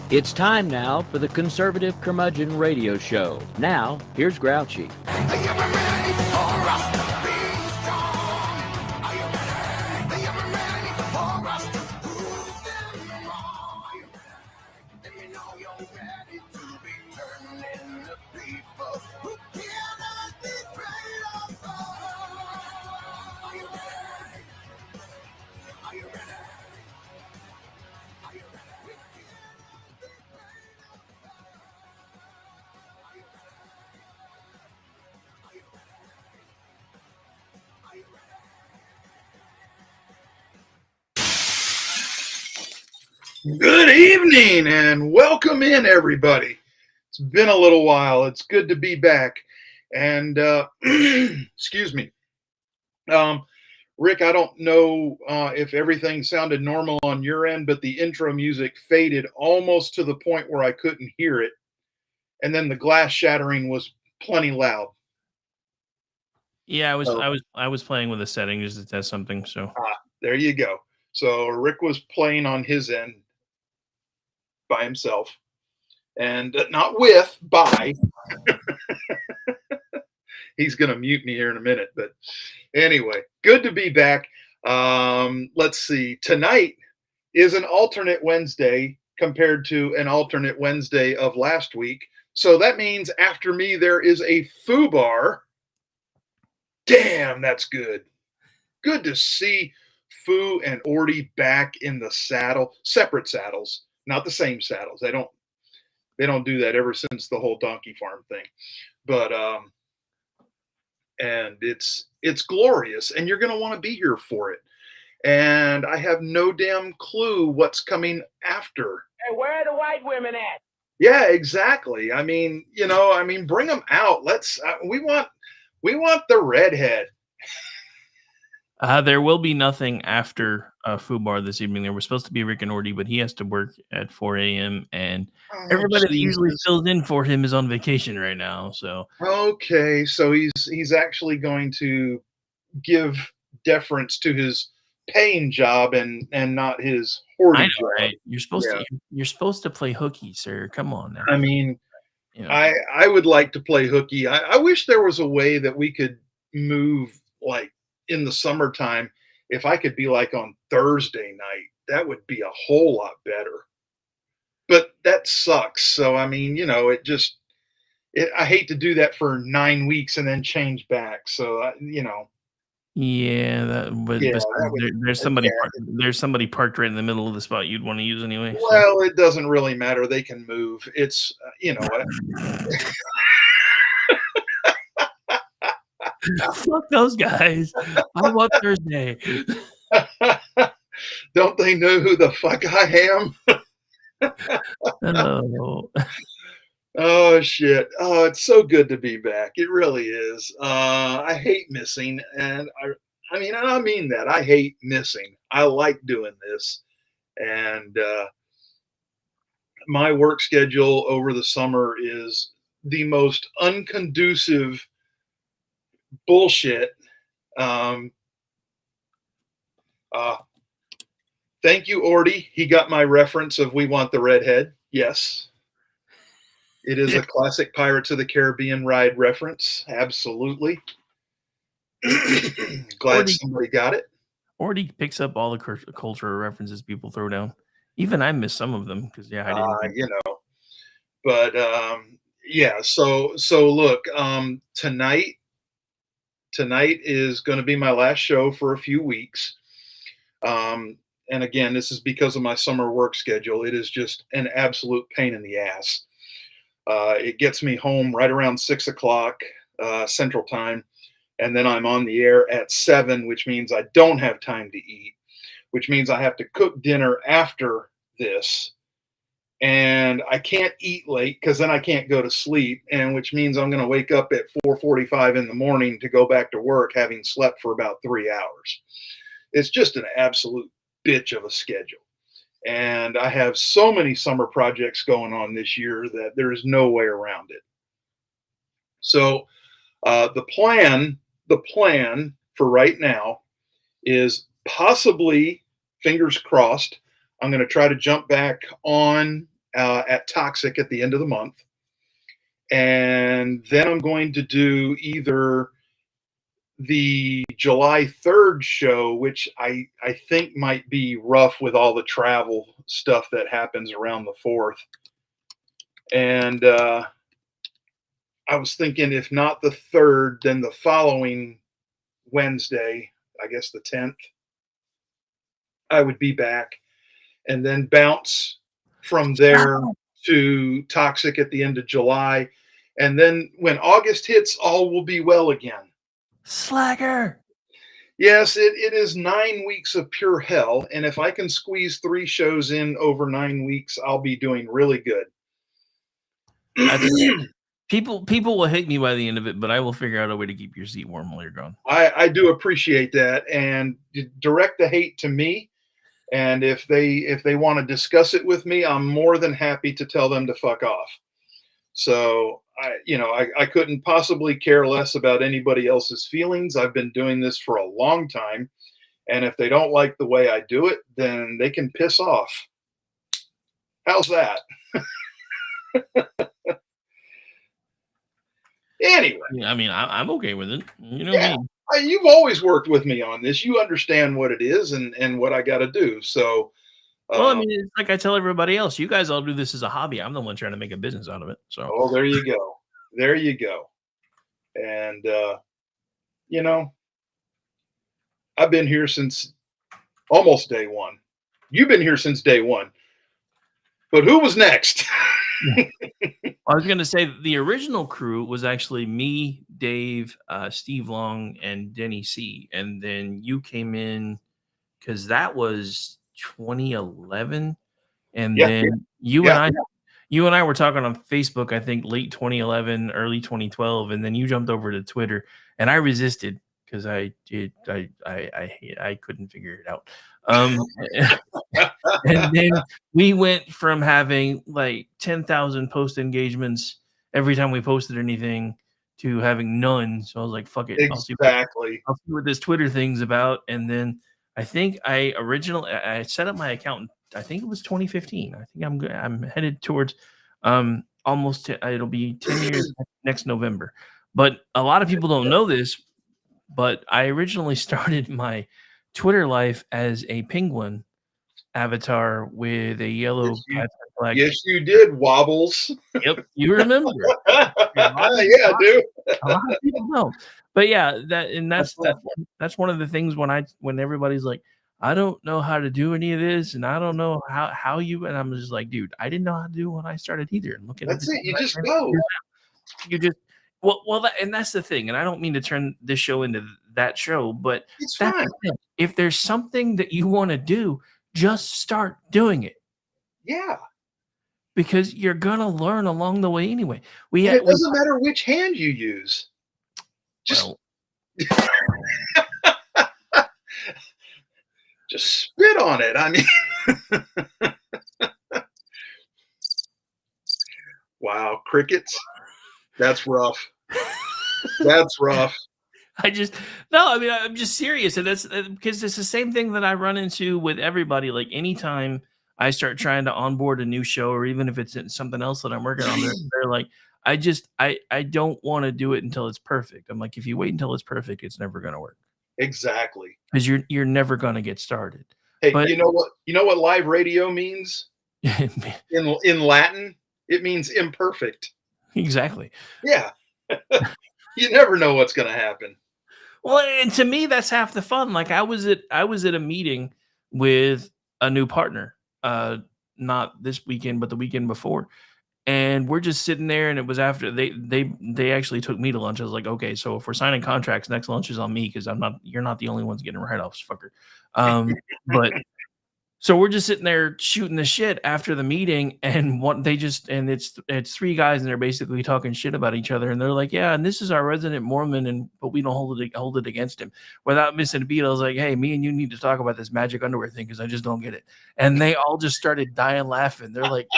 It's time now for the Conservative Curmudgeon Radio Show. Now, here's Grouchy. Good evening and welcome in, everybody. It's been a little while. It's good to be back. And excuse me. Rick, I don't know if everything sounded normal on your end, but the intro music faded almost to the point where I couldn't hear it. And then the glass shattering was plenty loud. Yeah, I was playing with a setting just to test something. So there you go. So Rick was playing on his end by himself, and not with, by. He's going to mute me here in a minute. But anyway, good to be back. Let's see. Tonight is an alternate Wednesday compared to an alternate Wednesday of last week. So that means after me, there is a FUBAR. Damn, that's good. Good to see Foo and Orty back in the saddle, separate saddles, not the same saddles. They don't do that ever since the whole donkey farm thing. But and it's glorious, and you're going to want to be here for it. And I have no damn clue what's coming after. Hey, where are the white women at? Yeah, exactly. I mean, bring them out. Let's. We want the redhead. there will be nothing after FUBAR this evening. There was supposed to be Rick and Orty, but he has to work at 4 a.m. and everybody that usually fills in for him is on vacation right now. So okay, so he's actually going to give deference to his paying job and not his hoarding job. Right? You're supposed to play hooky, sir. Come on now. I mean, I would like to play hooky. I wish there was a way that we could move like in the summertime. If I could be like on Thursday night, that would be a whole lot better. But that sucks. So, I mean, I hate to do that for 9 weeks and then change back. So, Yeah, there's somebody parked right in the middle of the spot you'd want to use anyway. Well, it doesn't really matter. They can move. It's Fuck those guys. I want Thursday. Don't they know who the fuck I am? Oh shit. Oh, it's so good to be back. It really is. I hate missing, and I mean that. I hate missing. I like doing this. And my work schedule over the summer is the most unconducive bullshit. Thank you, Orty. He got my reference of We Want the Redhead. Yes. It is a classic Pirates of the Caribbean ride reference. Absolutely. Glad somebody got it. Orty picks up all the cultural references people throw down. Even I miss some of them because I didn't. But yeah. So look. Tonight is going to be my last show for a few weeks. And again, this is because of my summer work schedule. It is just an absolute pain in the ass. It gets me home right around 6 o'clock Central Time, and then I'm on the air at 7, which means I don't have time to eat, which means I have to cook dinner after this, and I can't eat late because then I can't go to sleep, and which means I'm going to wake up at 4:45 in the morning to go back to work having slept for about 3 hours. It's just an absolute bitch of a schedule. And I have so many summer projects going on this year that there is no way around it. So the plan for right now is possibly, fingers crossed, I'm going to try to jump back on at Toxic at the end of the month. And then I'm going to do either the July 3rd show, which I think might be rough with all the travel stuff that happens around the 4th. And I was thinking if not the 3rd, then the following Wednesday, I guess the 10th, I would be back, and then bounce from there to Toxic at the end of July. And then when August hits, all will be well again. Slacker. Yes, it is 9 weeks of pure hell. And if I can squeeze 3 shows in over 9 weeks, I'll be doing really good. People will hate me by the end of it, but I will figure out a way to keep your seat warm while you're gone. I do appreciate that. And direct the hate to me. And if they want to discuss it with me, I'm more than happy to tell them to fuck off. So I couldn't possibly care less about anybody else's feelings. I've been doing this for a long time. And if they don't like the way I do it, then they can piss off. How's that? Anyway. I mean, I'm okay with it. You know me. You've always worked with me on this. You understand what it is and what I got to do. So, well, I mean, it's like I tell everybody else, you guys all do this as a hobby. I'm the one trying to make a business out of it. So, oh, there you go. There you go. And, I've been here since almost day one. You've been here since day one. But who was next? I was going to say the original crew was actually me, Dave, Steve Long, and Denny C. And then you came in because that was 2011. And then you and I were talking on Facebook, I think late 2011, early 2012. And then you jumped over to Twitter and I resisted because I couldn't figure it out. And then we went from having like 10,000 post engagements every time we posted anything to having none. So I was like, fuck it. Exactly. I'll see what this Twitter thing's about. And then I think I set up my account. I think it was 2015. I think I'm headed towards it'll be 10 years next November. But a lot of people don't know this, but I originally started my Twitter life as a penguin avatar with a yellow flag. Yes, you did, Wobbles. Yep, you remember. Yeah, I do. A lot of people don't. But yeah, that's one of the things when everybody's like, I don't know how to do any of this, and I don't know how you, and I'm just like, dude, I didn't know how to do it when I started either. And look at that's it. You just go. You just and that's the thing. And I don't mean to turn this show into that show, but it's fine. If there's something that you want to do, just start doing it. Yeah. Because you're gonna learn along the way anyway. It doesn't matter which hand you use. Just just spit on it. I mean, wow, crickets. That's rough. That's rough. I'm just serious. And that's because it's the same thing that I run into with everybody. Like anytime I start trying to onboard a new show, or even if it's something else that I'm working on, they're like, I don't want to do it until it's perfect. I'm like, if you wait until it's perfect, it's never going to work. Exactly. Because you're never going to get started. Hey, but, you know what live radio means? in Latin, it means imperfect. Exactly. Yeah. You never know what's going to happen. Well, and to me, that's half the fun. Like I was at a meeting with a new partner, not this weekend, but the weekend before. And we're just sitting there, and it was after they actually took me to lunch. I was like, okay, so if we're signing contracts, next lunch is on me because you're not the only ones getting write-offs, fucker. But so we're just sitting there shooting the shit after the meeting, and it's 3 guys, and they're basically talking shit about each other, and they're like, yeah, and this is our resident Mormon, but we don't hold it against him. Without missing a beat, I was like, hey, me and you need to talk about this magic underwear thing because I just don't get it. And they all just started dying laughing. They're like,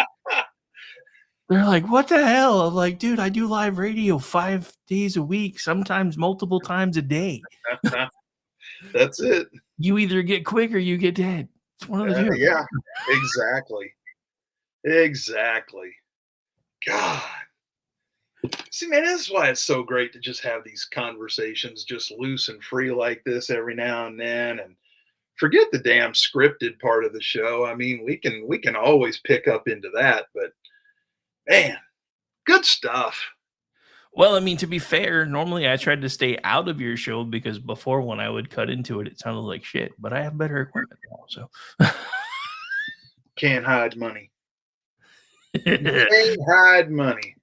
what the hell? I'm like, dude, I do live radio 5 days a week, sometimes multiple times a day. That's it. You either get quick or you get dead. It's one of the two. Yeah, exactly. Exactly. God. See, man, this is why it's so great to just have these conversations just loose and free like this every now and then, and forget the damn scripted part of the show. I mean, we can always pick up into that, but man, good stuff. Well, I mean, to be fair, normally I tried to stay out of your show because before when I would cut into it, it sounded like shit. But I have better equipment now, so. Can't hide money. Can't hide money.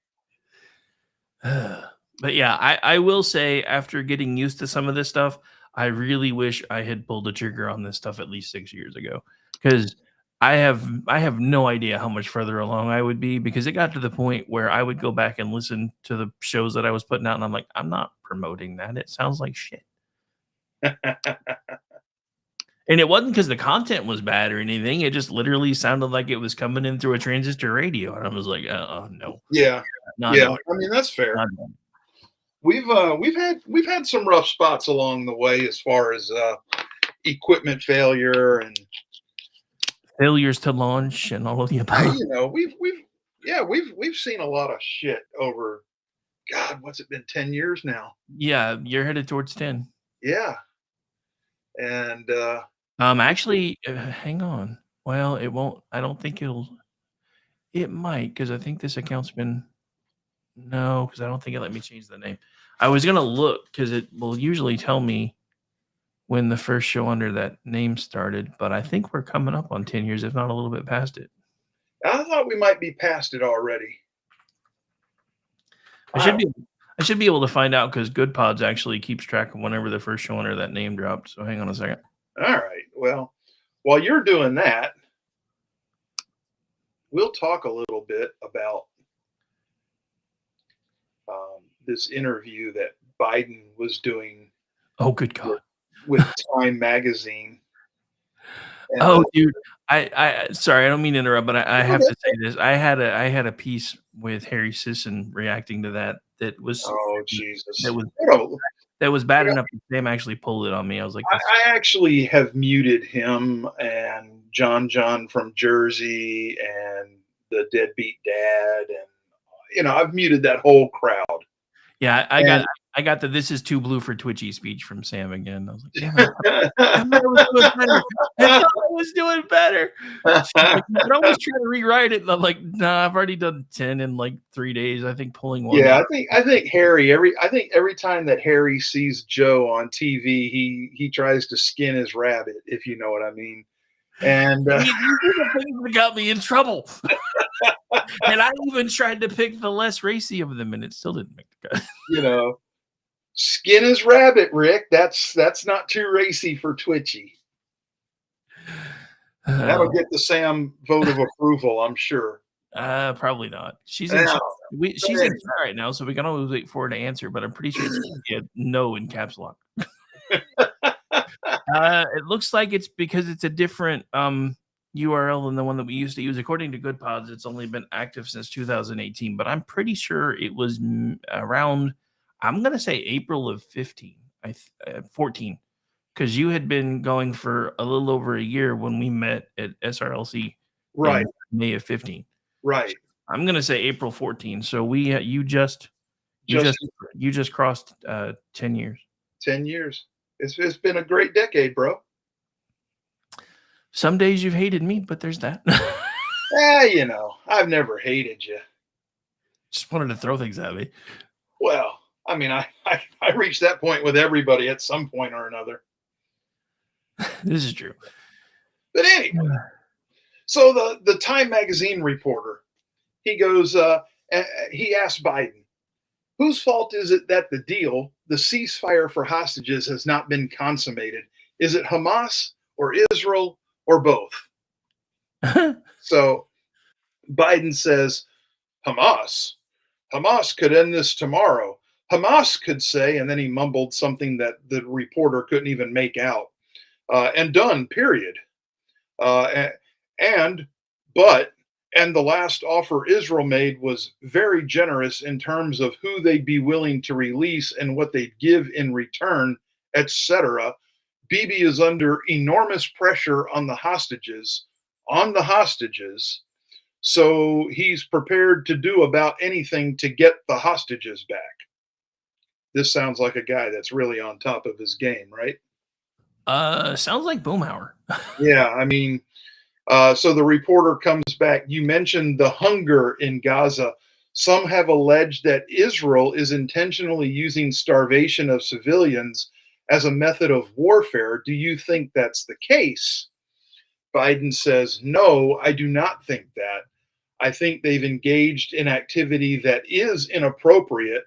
But yeah, I will say after getting used to some of this stuff, I really wish I had pulled the trigger on this stuff at least 6 years ago, because I have no idea how much further along I would be, because it got to the point where I would go back and listen to the shows that I was putting out, and I'm like, I'm not promoting that. It sounds like shit. And it wasn't because the content was bad or anything. It just literally sounded like it was coming in through a transistor radio, and I was like, no, Yeah, not yeah. doing it, I mean, that's fair. not doing it. We've had some rough spots along the way as far as equipment failure and Failures to launch and all of the above. we've seen a lot of shit over, God, what's it been, 10 years now? Yeah, you're headed towards 10. Yeah. And Actually, hang on. Well, it won't. I don't think it'll. It might, because I think this account's been. No, because I don't think it let me change the name. I was gonna look because it will usually tell me when the first show under that name started, but I think we're coming up on 10 years, if not a little bit past it. I thought we might be past it already. I should be able to find out because Good Pods actually keeps track of whenever the first show under that name dropped. So hang on a second. All right. Well, while you're doing that, we'll talk a little bit about this interview that Biden was doing Oh, good God. with Time Magazine. And, Oh, dude, I sorry, I don't mean to interrupt, but I have to say this. I had a piece with Harry Sisson reacting to that was oh Jesus, that was bad Yeah. enough that Sam actually pulled it on me. I was like, I actually have muted him and John from Jersey and the Deadbeat Dad, and I've muted that whole crowd. yeah, I got the "this is too blue for Twitchy" speech from Sam again. I was like, damn it, I thought I was doing better. I thought I was doing better. Like, you can always try to rewrite it. And I'm like, nah, I've already done 10 in like 3 days. I think pulling one. Yeah, I think Harry every time that Harry sees Joe on TV, he tries to skin his rabbit, if you know what I mean. And These are the things that got me in trouble. And I even tried to pick the less racy of them, and it still didn't make the cut. Skin his rabbit, Rick. That's not too racy for Twitchy. That'll get the Sam vote of approval, I'm sure. Probably not. She's in chat right now, so we can always wait for her to answer, but I'm pretty sure it's gonna be a no in caps lock. It looks like it's because it's a different URL than the one that we used to use. According to Good Pods, it's only been active since 2018, but I'm pretty sure it was around, I'm going to say April of 14, because you had been going for a little over a year when we met at SRLC right in May of 15. Right. I'm going to say April 14. So you just crossed 10 years. 10 years. It's been a great decade, bro. Some days you've hated me, but there's that. I've never hated you. Just wanted to throw things at me. Well, I mean, I reached that point with everybody at some point or another. This is true. But anyway, so the Time Magazine reporter, he goes, he asked Biden, whose fault is it that the ceasefire for hostages has not been consummated? Is it Hamas or Israel or both? So Biden says, Hamas could end this tomorrow. Hamas could say, and then he mumbled something that the reporter couldn't even make out. And done, period. And the last offer Israel made was very generous in terms of who they'd be willing to release and what they'd give in return, etc. Bibi is under enormous pressure on the hostages, So he's prepared to do about anything to get the hostages back. This sounds like a guy that's really on top of his game, right? Sounds like Boomhauer. Yeah, I mean, so the reporter comes back. You mentioned the hunger in Gaza. Some have alleged that Israel is intentionally using starvation of civilians as a method of warfare. Do you think that's the case? Biden says, no, I do not think that. I think they've engaged in activity that is inappropriate.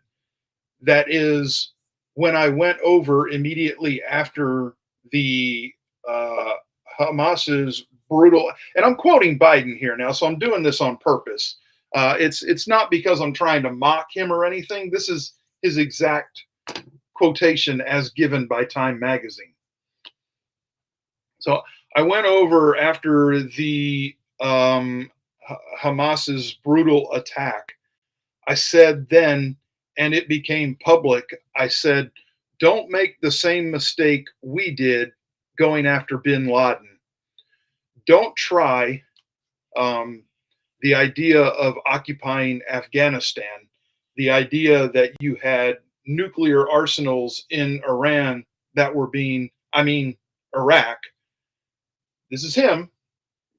That is, when I went over immediately after the uh, Hamas's brutal, and I'm quoting Biden here now, so I'm doing this on purpose. It's not because I'm trying to mock him or anything. This is his exact quotation as given by Time Magazine. So I went over after the Hamas's brutal attack. I said then, and it became public, I said, don't make the same mistake we did going after bin Laden. Don't try the idea of occupying Afghanistan, the idea that you had nuclear arsenals in Iran that were Iraq. This is him,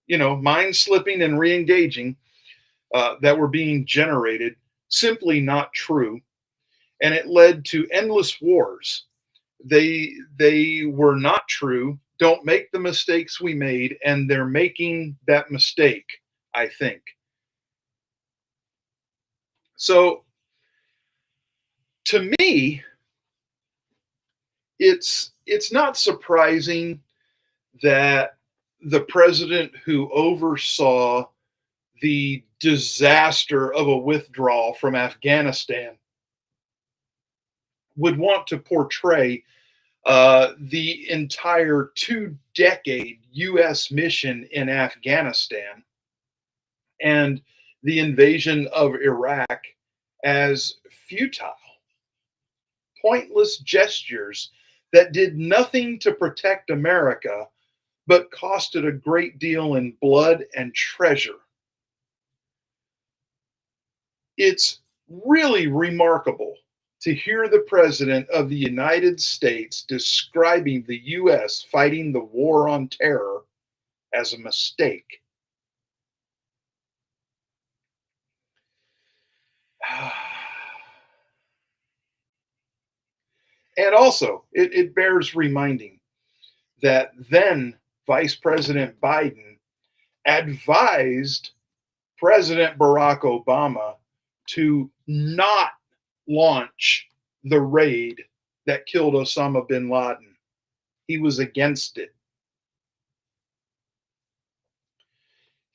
mind slipping and re engaging that were being generated. Simply not true. And it led to endless wars. They were not true. Don't make the mistakes we made, and they're making that mistake, I think. So to me, it's not surprising that the president who oversaw the disaster of a withdrawal from Afghanistan would want to portray the entire 2-decade U.S. mission in Afghanistan and the invasion of Iraq as futile, pointless gestures that did nothing to protect America, but costed a great deal in blood and treasure. It's really remarkable to hear the President of the United States describing the U.S. fighting the war on terror as a mistake. And also, it bears reminding that then Vice President Biden advised President Barack Obama to not launch the raid that killed Osama bin Laden. He was against it.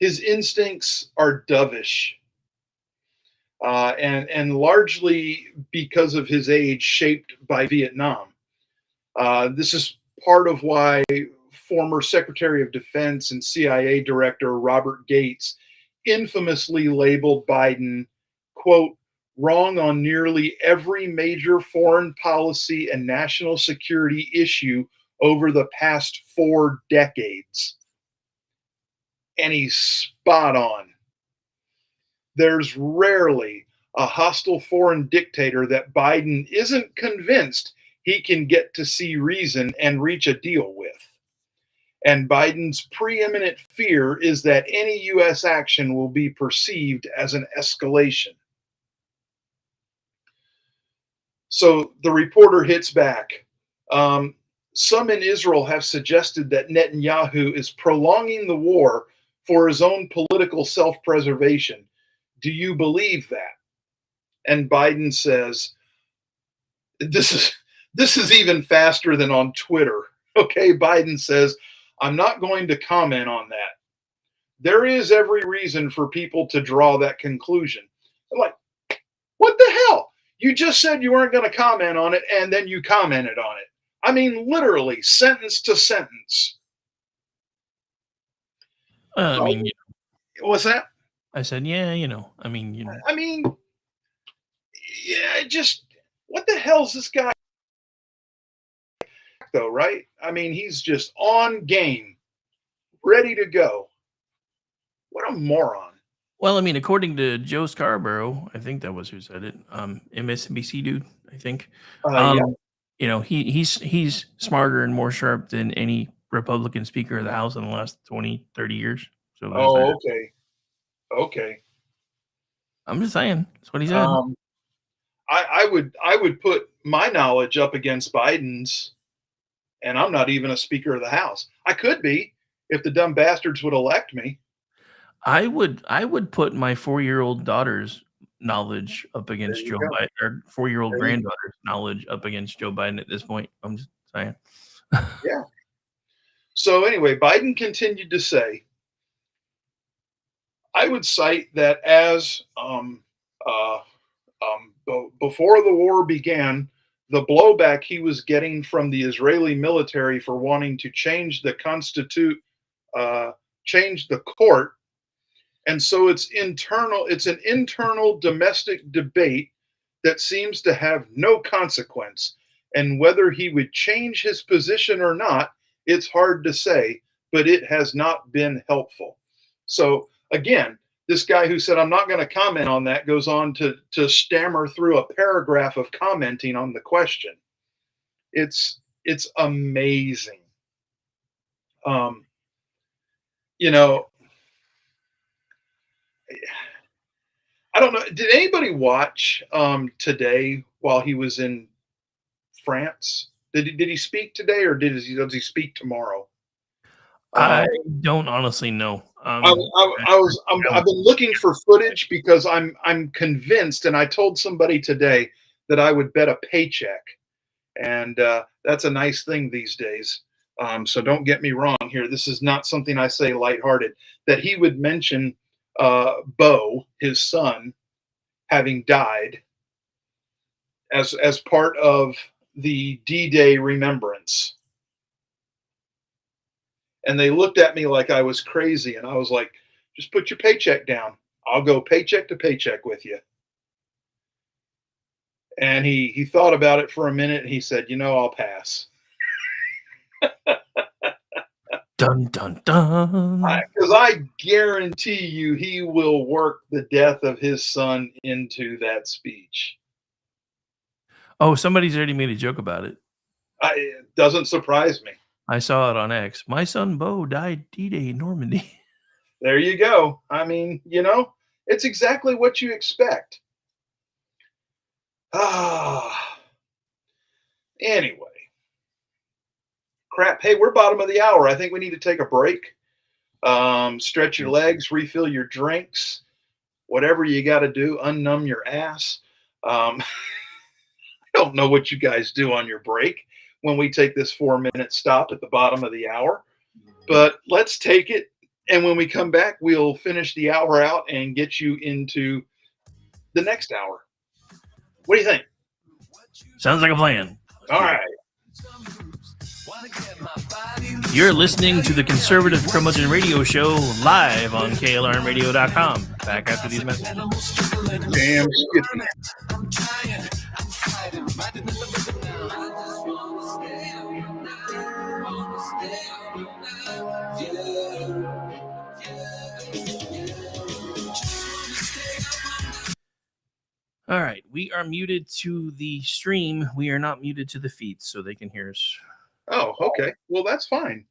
His instincts are dovish, and largely because of his age, shaped by Vietnam. This is part of why former Secretary of Defense and CIA Director Robert Gates infamously labeled Biden, quote, wrong on nearly every major foreign policy and national security issue over the past 4 decades. And he's spot on. There's rarely a hostile foreign dictator that Biden isn't convinced he can get to see reason and reach a deal with. And Biden's preeminent fear is that any U.S. action will be perceived as an escalation. So the reporter hits back. Some in Israel have suggested that Netanyahu is prolonging the war for his own political self-preservation. Do you believe that? And Biden says, this is even faster than on Twitter. Okay, Biden says, I'm not going to comment on that. There is every reason for people to draw that conclusion. I'm like, what the hell? You just said you weren't going to comment on it, and then you commented on it. I mean, literally, sentence to sentence. What's that? I said, yeah, I mean, yeah, just what the hell's this guy, though, right? I mean, he's just on game, ready to go. What a moron. Well, I mean, according to Joe Scarborough, I think that was who said it. MSNBC dude, I think. Yeah. You know, he's smarter and more sharp than any Republican Speaker of the House in the last 20, 30 years. So there's Oh, that. okay. Okay. I'm just saying. That's what he said. I would put my knowledge up against Biden's, and I'm not even a Speaker of the House. I could be if the dumb bastards would elect me. I would put my 4-year-old daughter's knowledge up There against you Joe go. Biden, or 4-year-old There you go. granddaughter's knowledge up against Joe Biden at this point. I'm just saying. Yeah. So anyway, Biden continued to say, I would cite that as before the war began, the blowback he was getting from the Israeli military for wanting to change the change the court, and so it's an internal domestic debate that seems to have no consequence. And whether he would change his position or not, it's hard to say, but it has not been helpful. So again, this guy who said, I'm not going to comment on that, goes on to stammer through a paragraph of commenting on the question. It's amazing. You know, I don't know. Did anybody watch today while he was in France? Did he speak today, or does he speak tomorrow? I don't honestly know. I've been looking for footage because I'm convinced, and I told somebody today that I would bet a paycheck, and that's a nice thing these days. So don't get me wrong here. This is not something I say lighthearted. That he would mention Bo, his son, having died as part of the D-Day remembrance. And they looked at me like I was crazy, and I was like, just put your paycheck down. I'll go paycheck to paycheck with you. And he thought about it for a minute, and he said, I'll pass. Dun, dun, dun. Because I guarantee you he will work the death of his son into that speech. Oh, somebody's already made a joke about it. It doesn't surprise me. I saw it on X. My son Bo died D-Day in Normandy. There you go. I mean, it's exactly what you expect. Anyway. Crap. Hey, we're bottom of the hour. I think we need to take a break. Stretch your legs, refill your drinks, whatever you got to do, unnumb your ass. I don't know what you guys do on your break when we take this 4-minute stop at the bottom of the hour, but let's take it. And when we come back, we'll finish the hour out and get you into the next hour. What do you think? Sounds like a plan. All right. You're listening to the Conservative Curmudgeon Radio Show live on KLRNradio.com. Back after these messages. Damn skippy. All right, we are muted to the stream. We are not muted to the feed, so they can hear us. Oh, okay. Well, that's fine.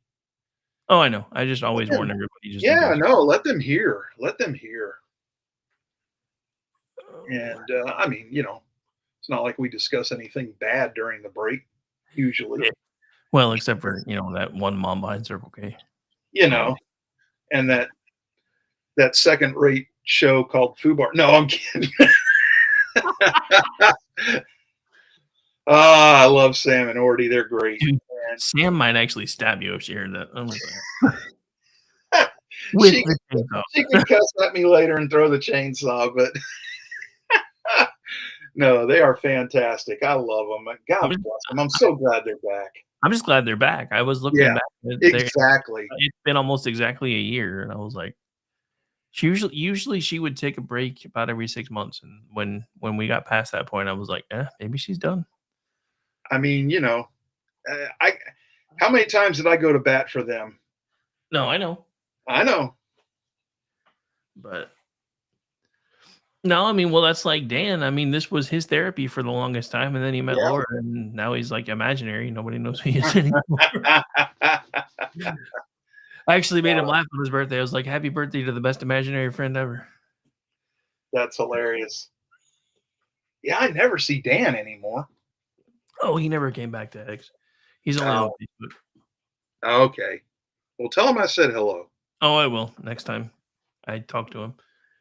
Oh, I know. I just always warn everybody. Just let them hear. Let them hear. And I mean, it's not like we discuss anything bad during the break, usually. Yeah. Well, except for that one mom behind Circle K. And that second-rate show called Fubar. No, I'm kidding. I love Sam and Orty. They're great. Dude, Sam might actually stab you if she heard that. Oh my God. She can cuss at me later and throw the chainsaw, but no, they are fantastic. I love them. God bless them. I'm so glad they're back. I'm just glad they're back. I was looking back. Exactly. It's been almost exactly a year, and I was like, usually she would take a break about every 6 months, and when we got past that point, I was like, maybe she's done. I mean, how many times did I go to bat for them? No, I know. I know. But No, I mean, well, that's like Dan. I mean, this was his therapy for the longest time, and then he met Yeah. Laura, and now he's like imaginary. Nobody knows who he is anymore. I actually made him laugh on his birthday. I was like, "Happy birthday to the best imaginary friend ever." That's hilarious. Yeah, I never see Dan anymore. Oh, he never came back to X. He's only on Facebook. Okay. Well, tell him I said hello. Oh, I will next time I talk to him.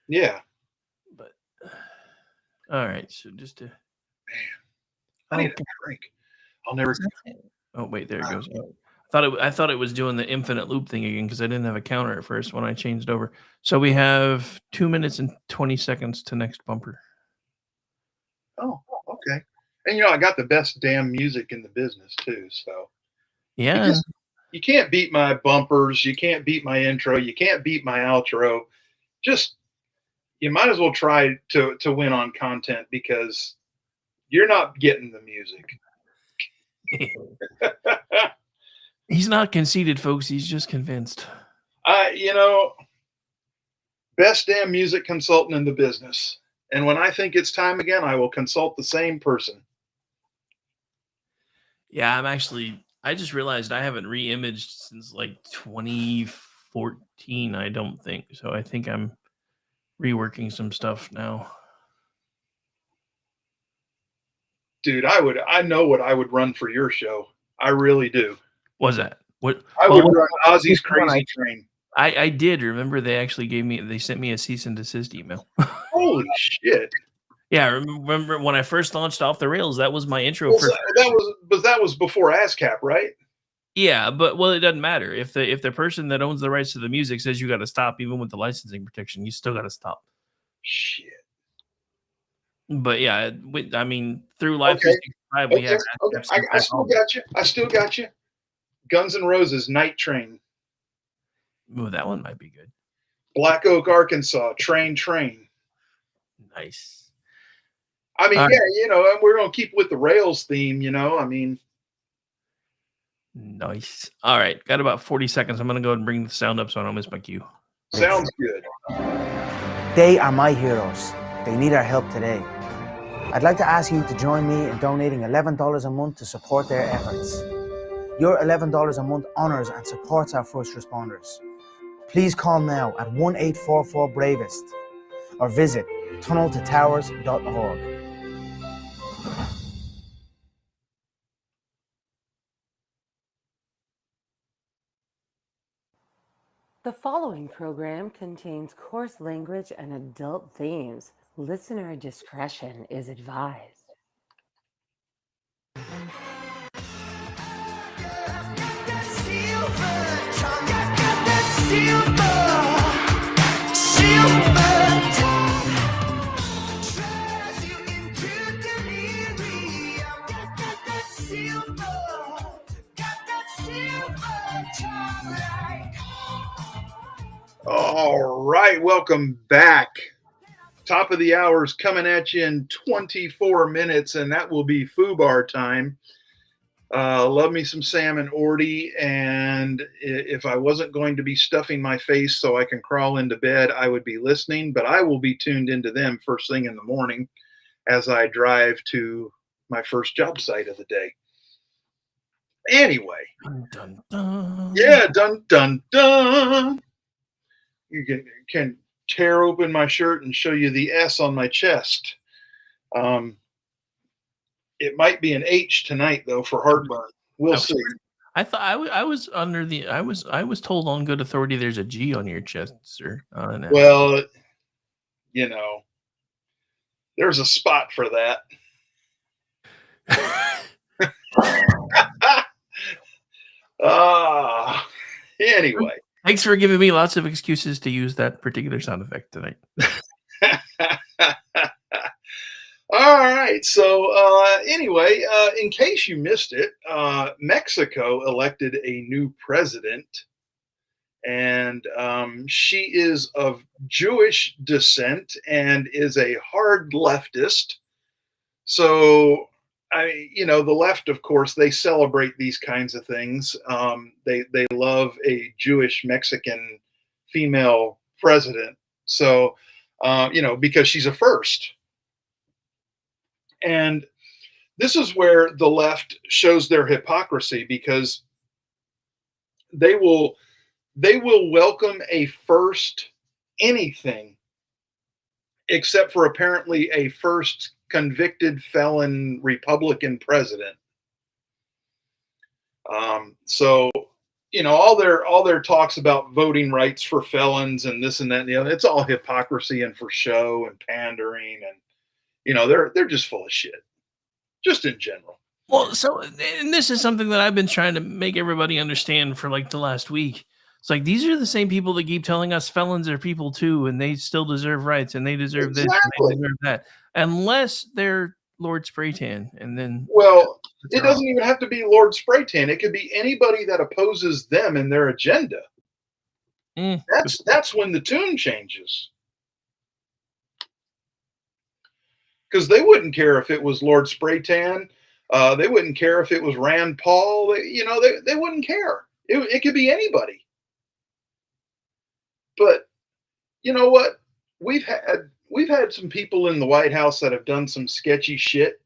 Yeah. But all right, so just to I need a drink. I'll never. Oh wait, there it goes. I thought it was doing the infinite loop thing again because I didn't have a counter at first when I changed over. So we have 2 minutes and 20 seconds to next bumper. Oh, okay. And I got the best damn music in the business too. So Yeah. you can't beat my bumpers. You can't beat my intro. You can't beat my outro. Just you might as well try to win on content because you're not getting the music. He's not conceited, folks. He's just convinced. Best damn music consultant in the business. And when I think it's time again, I will consult the same person. Yeah, I just realized I haven't re-imaged since like 2014, I don't think. So I think I'm reworking some stuff now. Dude, I know what I would run for your show. I really do. What's that? What I would run Ozzy's Crazy Train. I did remember they actually they sent me a cease and desist email. Holy shit. Yeah, I remember when I first launched Off the Rails, that was my intro. That was before ASCAP, right? Yeah, but it doesn't matter if the person that owns the rights to the music says you got to stop, even with the licensing protection, you still got to stop. Shit. But yeah, I mean, through Life 365, we have. Okay. I still got you. Guns N' Roses, Night Train. Ooh, that one might be good. Black Oak, Arkansas, Train. Nice. I mean, we're going to keep with the Rails theme, I mean. Nice. All right. Got about 40 seconds. I'm going to go ahead and bring the sound up so I don't miss my cue. Sounds good. They are my heroes. They need our help today. I'd like to ask you to join me in donating $11 a month to support their efforts. Your $11 a month honors and supports our first responders. Please call now at 1-844-BRAVEST or visit tunneltotowers.org. The following program contains coarse language and adult themes. Listener discretion is advised. All right, welcome back. Top of the hour is coming at you in 24 minutes, and that will be FUBAR time. Love me some Sam and Orty, and if I wasn't going to be stuffing my face so I can crawl into bed, I would be listening, but I will be tuned into them first thing in the morning as I drive to my first job site of the day. Anyway. Dun, dun, dun. Yeah, dun, dun, dun. You can tear open my shirt and show you the S on my chest. It might be an H tonight though for heartburn. We'll see. I thought I was under the I was told on good authority there's a G on your chest, sir. Well, there's a spot for that. Anyway. Thanks for giving me lots of excuses to use that particular sound effect tonight. All right. So anyway, in case you missed it, Mexico elected a new president, and she is of Jewish descent and is a hard leftist. So, the left, of course, they celebrate these kinds of things. They love a Jewish Mexican female president. So because she's a first. And this is where the left shows their hypocrisy, because they will welcome a first anything except for apparently a first convicted felon Republican president. So all their talks about voting rights for felons and this and that and the other, it's all hypocrisy and for show and pandering, and they're just full of shit, just in general. Well, so and this is something that I've been trying to make everybody understand for like the last week. It's like these are the same people that keep telling us felons are people too, and they still deserve rights, and they deserve this, and they deserve that, unless they're Lord Spraytan, and then well, it doesn't even have to be Lord Spraytan. It could be anybody that opposes them and their agenda. That's when the tune changes. Because they wouldn't care if it was Lord Spraytan. They wouldn't care if it was Rand Paul. They wouldn't care. It could be anybody. But you know what? We've had some people in the White House that have done some sketchy shit.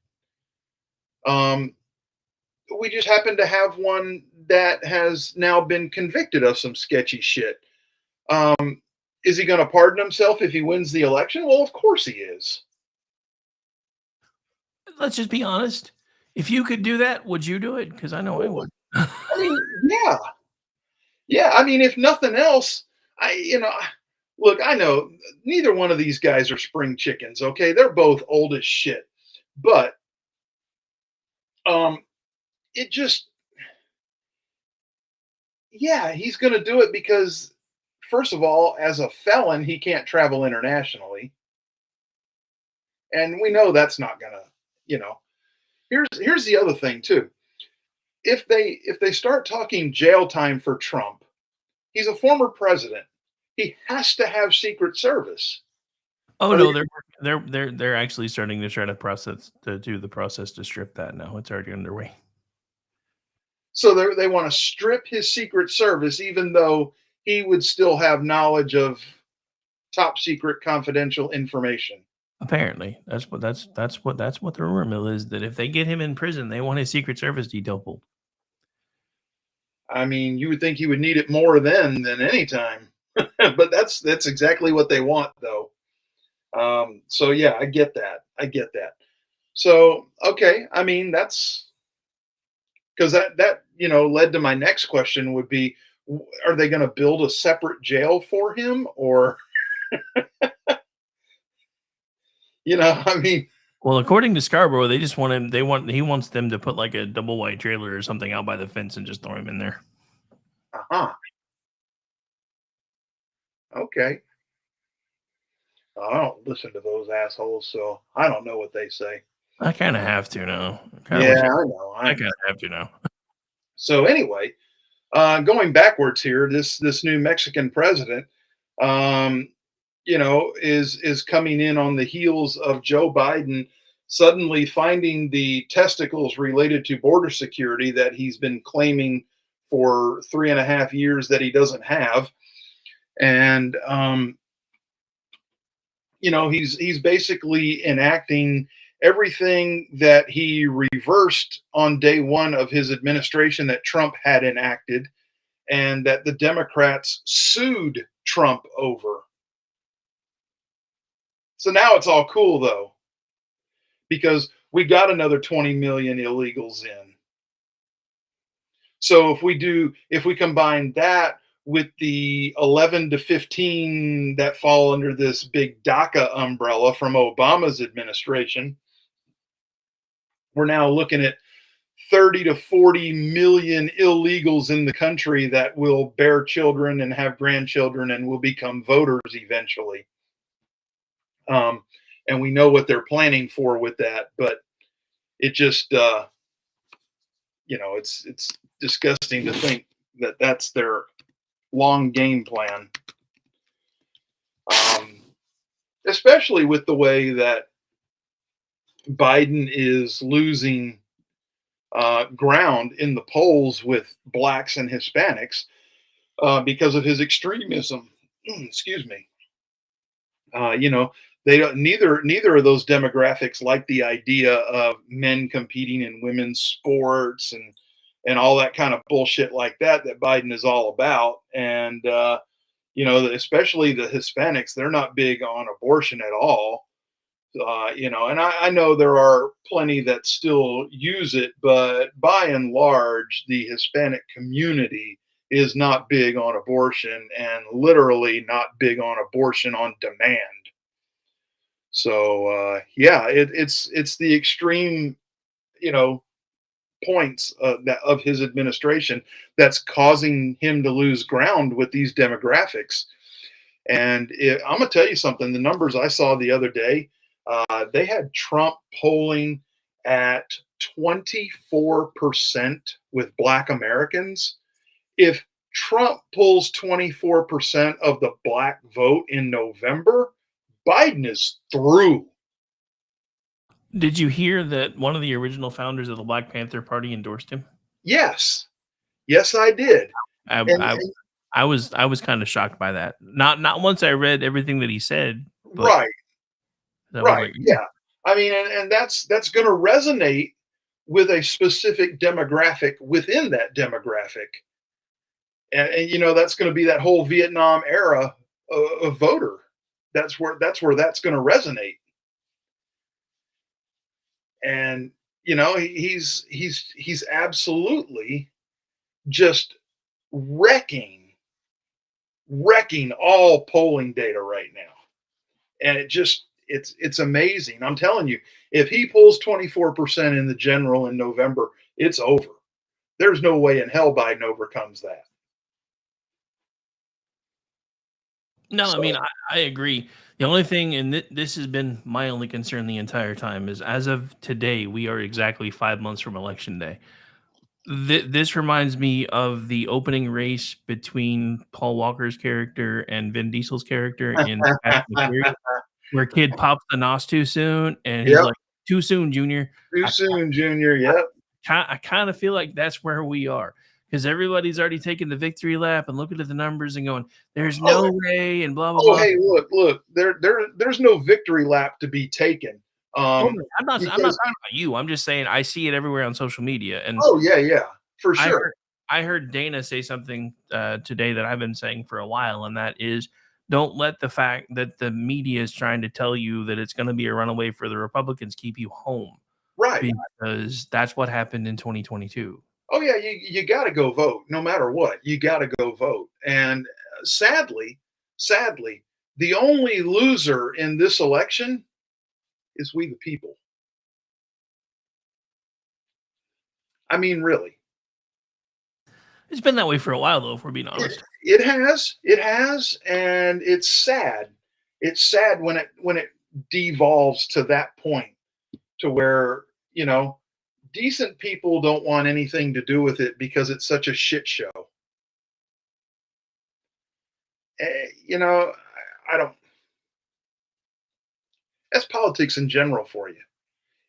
We just happen to have one that has now been convicted of some sketchy shit. Is he going to pardon himself if he wins the election? Well, of course he is. Let's just be honest. If you could do that, would you do it? Because I know I would. I mean, yeah. I mean, if nothing else, look, I know neither one of these guys are spring chickens. Okay, they're both old as shit, but it just, he's going to do it because, first of all, as a felon, he can't travel internationally, and we know that's not going to, Here's the other thing too. If they start talking jail time for Trump, he's a former president. He has to have Secret Service. Oh no, they're actually starting to try to do the process to strip that now. It's already underway. So they want to strip his Secret Service, even though he would still have knowledge of top secret confidential information. Apparently, that's what the rumor mill is, that if they get him in prison, they want his Secret Service detail pulled. I mean, you would think he would need it more then than any time, but that's exactly what they want, though. So yeah, I get that. So okay, I mean that's because that led to my next question would be, are they going to build a separate jail for him, or I mean, well, according to Scarborough, they just want him. He wants them to put like a double wide trailer or something out by the fence and just throw him in there. Okay. I don't listen to those assholes, so I don't know what they say. I kind of have to now. I know. I kind of have to now. So anyway, going backwards here, this new Mexican president, is coming in on the heels of Joe Biden suddenly finding the testicles related to border security that he's been claiming for 3.5 years that he doesn't have. And, he's basically enacting everything that he reversed on day one of his administration that Trump had enacted, and that the Democrats sued Trump over. So now it's all cool, though, because we got another 20 million illegals in. So if we combine that with the 11 to 15 that fall under this big DACA umbrella from Obama's administration, we're now looking at 30 to 40 million illegals in the country that will bear children and have grandchildren and will become voters eventually. And we know what they're planning for with that, but it just, it's disgusting to think that that's their long game plan. Especially with the way that Biden is losing ground in the polls with blacks and Hispanics because of his extremism. Excuse me. You know, they don't, neither of those demographics like the idea of men competing in women's sports and all that kind of bullshit like that Biden is all about. And you know, especially the Hispanics, they're not big on abortion at all. You know, and I know there are plenty that still use it, but by and large, the Hispanic community is not big on abortion and literally not big on abortion on demand. So yeah, it's the extreme, you know, points of his administration that's causing him to lose ground with these demographics. And I'm gonna tell you something. The numbers I saw the other day, they had Trump polling at 24% with Black Americans. If Trump pulls 24% of the Black vote in November, Biden is through. Did you hear that one of the original founders of the Black Panther Party endorsed him? Yes, yes, I did. I And, I, and I was kind of shocked by that. Not once I read everything that he said, but right, I was right, like, yeah. I mean, and that's going to resonate with a specific demographic within that demographic. And you know, that's going to be that whole Vietnam era of voter. That's where that's going to resonate. And you know, he's absolutely just wrecking all polling data right now. And it's amazing. I'm telling you, if he pulls 24% in the general in November, it's over. There's no way in hell Biden overcomes that. no, I mean, So I agree. The only thing, and this has been my only concern the entire time, is as of today, we are exactly 5 months from election day. This reminds me of the opening race between Paul Walker's character and Vin Diesel's character in Fast and the Furious, where kid pops the nos too soon, and he's yep, like, "Too soon, Junior." too I soon, Junior. Yep. I kind of feel like that's where we are because everybody's already taken the victory lap and looking at the numbers and going, "There's Oh, no way," and blah blah oh, blah. hey, look. There's no victory lap to be taken. Um, Totally. I'm not because talking about you. I'm just saying I see it everywhere on social media, and oh yeah, for I sure. heard I heard Dana say something today that I've been saying for a while, and that is, don't let the fact that the media is trying to tell you that it's going to be a runaway for the Republicans keep you home, Right. because that's what happened in 2022. Oh yeah, you got to go vote no matter what. You got to go vote. And sadly, the only loser in this election is we the people. I mean, really. It's been that way for a while, though, if we're being honest. It has, and it's sad. It's sad when it devolves to that point, to where, you know, decent people don't want anything to do with it because it's such a shit show. You know, I don't. That's politics in general for you.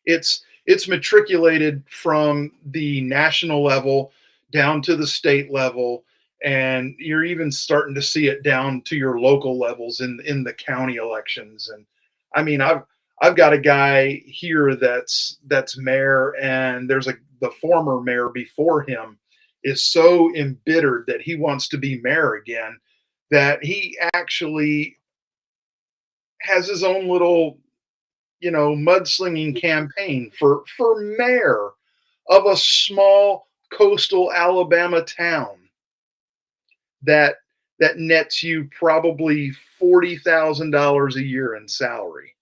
It's matriculated from the national level down to the state level, and you're even starting to see it down to your local levels in the county elections. And I mean, I've got a guy here that's mayor, and the former mayor before him is so embittered that he wants to be mayor again that he actually has his own little, you know, mudslinging campaign for mayor of a small coastal Alabama town that nets you probably $40,000 a year in salary.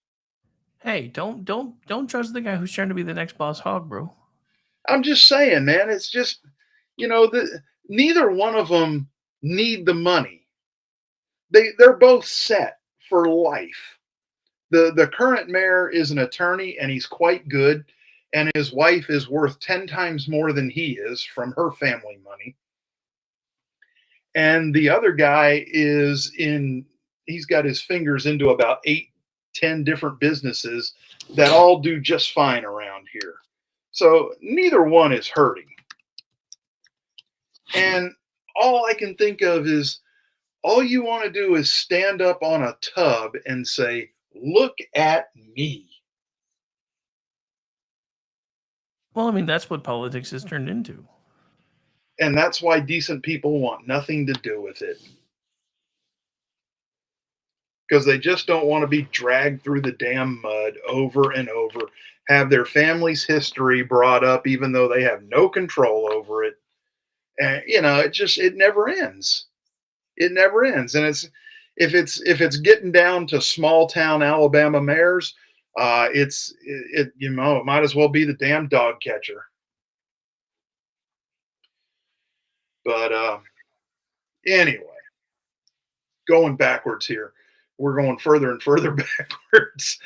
Hey, don't judge the guy who's trying to be the next boss hog, bro. I'm just saying, man. It's just, you know, neither one of them need the money. They're both set for life. The current mayor is an attorney, and he's quite good, and his wife is worth 10 times more than he is from her family money. And the other guy he's got his fingers into about 8-10 different businesses that all do just fine around here. So neither one is hurting. And all I can think of is, all you want to do is stand up on a tub and say, "Look at me." Well, I mean, that's what politics has turned into. And that's why decent people want nothing to do with it. Because they just don't want to be dragged through the damn mud over and over, have their family's history brought up, even though they have no control over it. And it never ends. It never ends. And if it's getting down to small town Alabama mayors, it might as well be the damn dog catcher. But anyway, going backwards here. We're going further and further backwards.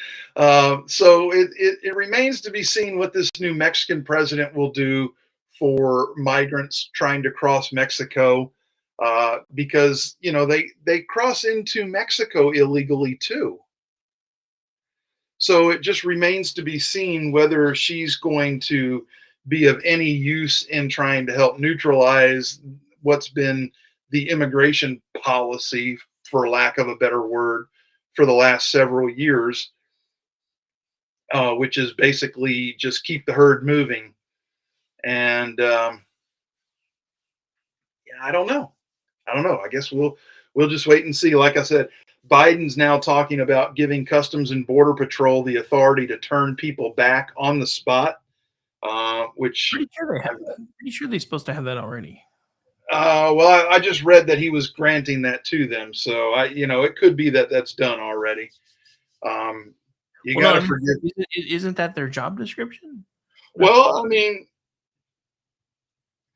So it remains to be seen what this new Mexican president will do for migrants trying to cross Mexico, because they cross into Mexico illegally too. So it just remains to be seen whether she's going to be of any use in trying to help neutralize what's been the immigration policy, for lack of a better word, for the last several years, which is basically just keep the herd moving. And I don't know. I guess we'll just wait and see. Like I said, Biden's now talking about giving Customs and Border Patrol the authority to turn people back on the spot, which Pretty sure they're supposed to have that already. Well, I just read that he was granting that to them, so it could be that that's done already. You got to forget. Isn't that their job description? Well, I mean,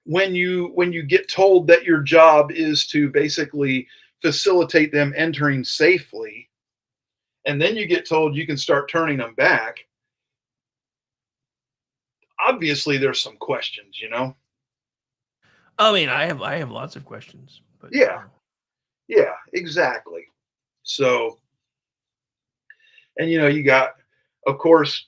when you get told that your job is to basically facilitate them entering safely, and then you get told you can start turning them back, obviously there's some questions, I mean, I have lots of questions. But Yeah, exactly. So, and you got, of course,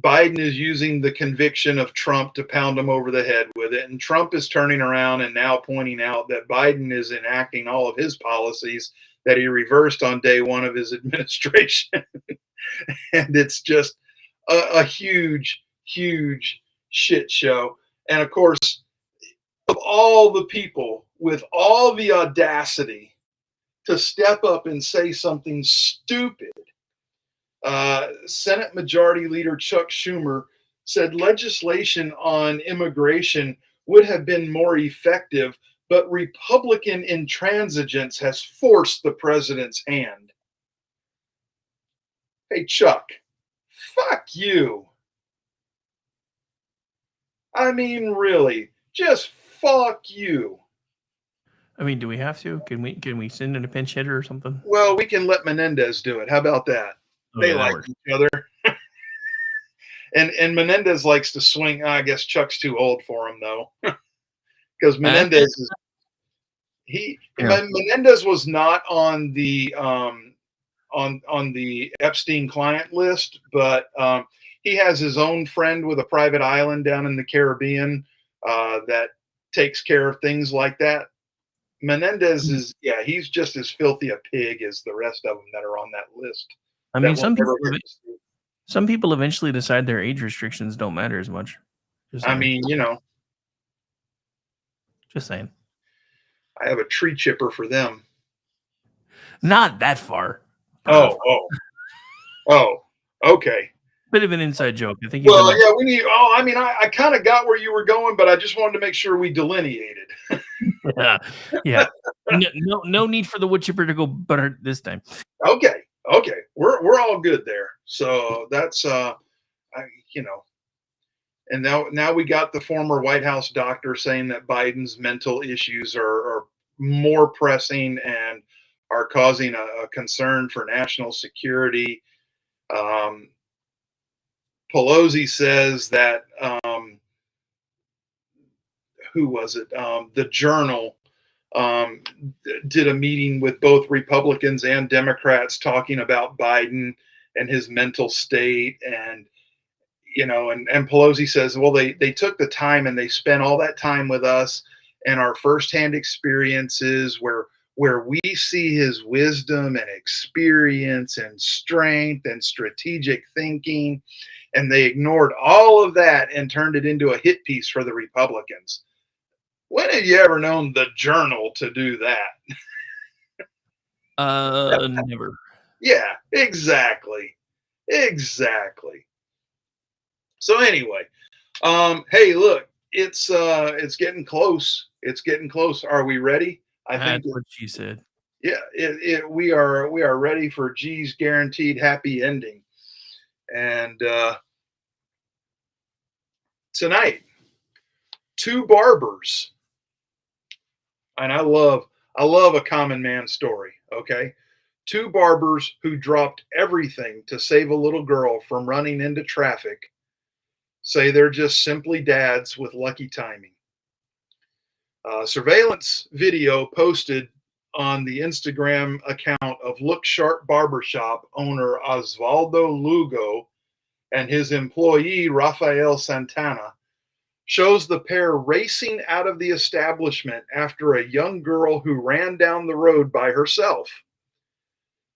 Biden is using the conviction of Trump to pound him over the head with it. And Trump is turning around and now pointing out that Biden is enacting all of his policies that he reversed on day one of his administration. And it's just a huge, huge shit show. And of course, of all the people with all the audacity to step up and say something stupid, Senate Majority Leader Chuck Schumer said legislation on immigration would have been more effective, but Republican intransigence has forced the president's hand. Hey, Chuck, fuck you. I mean, really, just fuck you. I mean, do we have to? Can we send in a pinch hitter or something? Well, we can let Menendez do it. How about that? They like each other. and Menendez likes to swing. I guess Chuck's too old for him though, because Menendez Menendez was not on the on the Epstein client list, but he has his own friend with a private island down in the Caribbean that takes care of things like that. Menendez is, he's just as filthy a pig as the rest of them that are on that list. I mean, some people eventually decide their age restrictions don't matter as much. I mean, just saying. I have a tree chipper for them. Not that far. Oh, okay. Bit of an inside joke. I think. Well, yeah, we need. Oh, I mean, I kind of got where you were going, but I just wanted to make sure we delineated. Yeah. No need for the wood chipper to go butter this time. Okay, we're all good there. So that's and now we got the former White House doctor saying that Biden's mental issues are more pressing and are causing a concern for national security. Pelosi says that who was it? The Journal did a meeting with both Republicans and Democrats talking about Biden and his mental state, and and Pelosi says, well, they took the time and they spent all that time with us and our firsthand experiences where where we see his wisdom and experience and strength and strategic thinking, and they ignored all of that and turned it into a hit piece for the Republicans. When have you ever known the Journal to do that? Never. Yeah, exactly. So anyway, hey, look, it's getting close. It's getting close. Are we ready? I think That's what she said. yeah, we are ready for G's guaranteed happy ending. And tonight, two barbers, and I love a common man story, okay? Two barbers who dropped everything to save a little girl from running into traffic say they're just simply dads with lucky timing. Surveillance video posted on the Instagram account of Look Sharp Barbershop owner Osvaldo Lugo and his employee Rafael Santana shows the pair racing out of the establishment after a young girl who ran down the road by herself.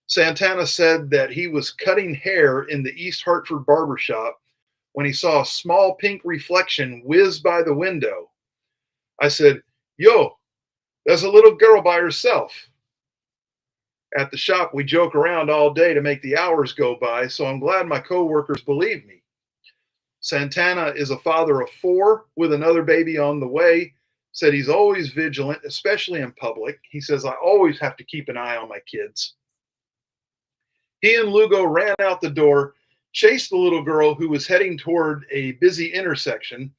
Santana said that he was cutting hair in the East Hartford barbershop when he saw a small pink reflection whiz by the window. I said, "Yo, there's a little girl by herself." At the shop, we joke around all day to make the hours go by, so I'm glad my coworkers believe me. Santana is a father of 4 with another baby on the way. Said he's always vigilant, especially in public. He says, "I always have to keep an eye on my kids." He and Lugo ran out the door, chased the little girl who was heading toward a busy intersection.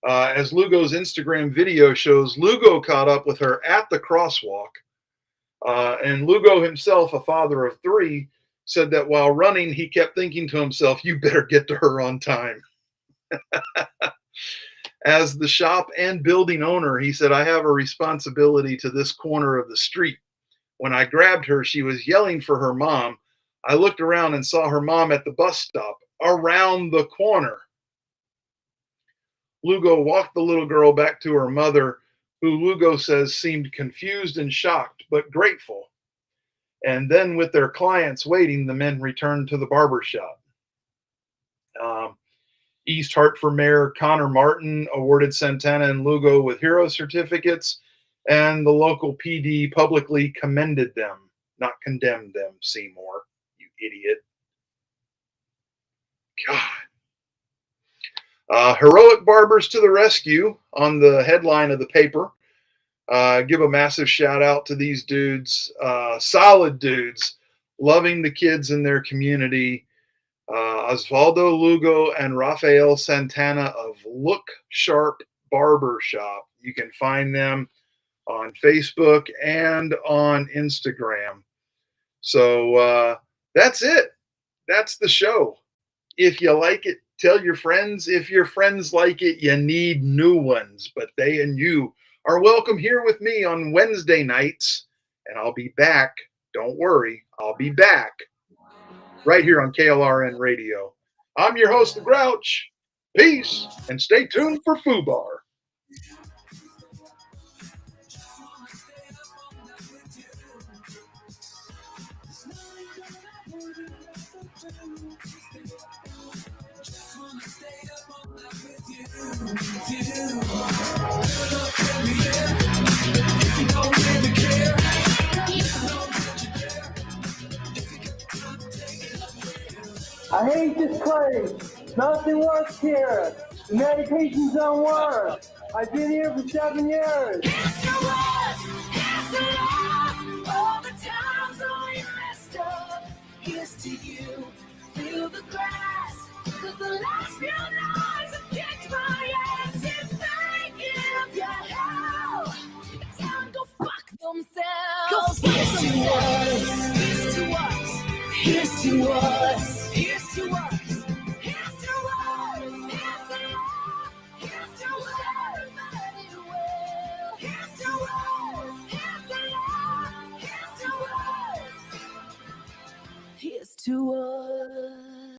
As Lugo's Instagram video shows, Lugo caught up with her at the crosswalk. And Lugo himself, a father of 3, said that while running, he kept thinking to himself, "You better get to her on time." As the shop and building owner, he said, "I have a responsibility to this corner of the street. When I grabbed her, she was yelling for her mom. I looked around and saw her mom at the bus stop around the corner." Lugo walked the little girl back to her mother, who Lugo says seemed confused and shocked, but grateful. And then with their clients waiting, the men returned to the barbershop. East Hartford Mayor Connor Martin awarded Santana and Lugo with hero certificates, and the local PD publicly commended them, not condemned them, Seymour, you idiot. God. Heroic barbers to the rescue on the headline of the paper. Give a massive shout out to these dudes, solid dudes, loving the kids in their community. Osvaldo Lugo and Rafael Santana of Look Sharp Barbershop. You can find them on Facebook and on Instagram. So that's it. That's the show. If you like it, tell your friends. If your friends like it, you need new ones. But they and you are welcome here with me on Wednesday nights. And I'll be back. Don't worry. I'll be back right here on KLRN Radio. I'm your host, The Grouch. Peace, and stay tuned for FUBAR. I hate this place. Nothing works here. The medications don't work. I've been here for 7 years. Here's to us, here's to love, all the times that we messed up. Here's to you, feel the grass, 'cause the last few nights have kicked my ass. And thank you for your help. Tell them go fuck themselves. 'Cause here's to us, here's to us, here's to us.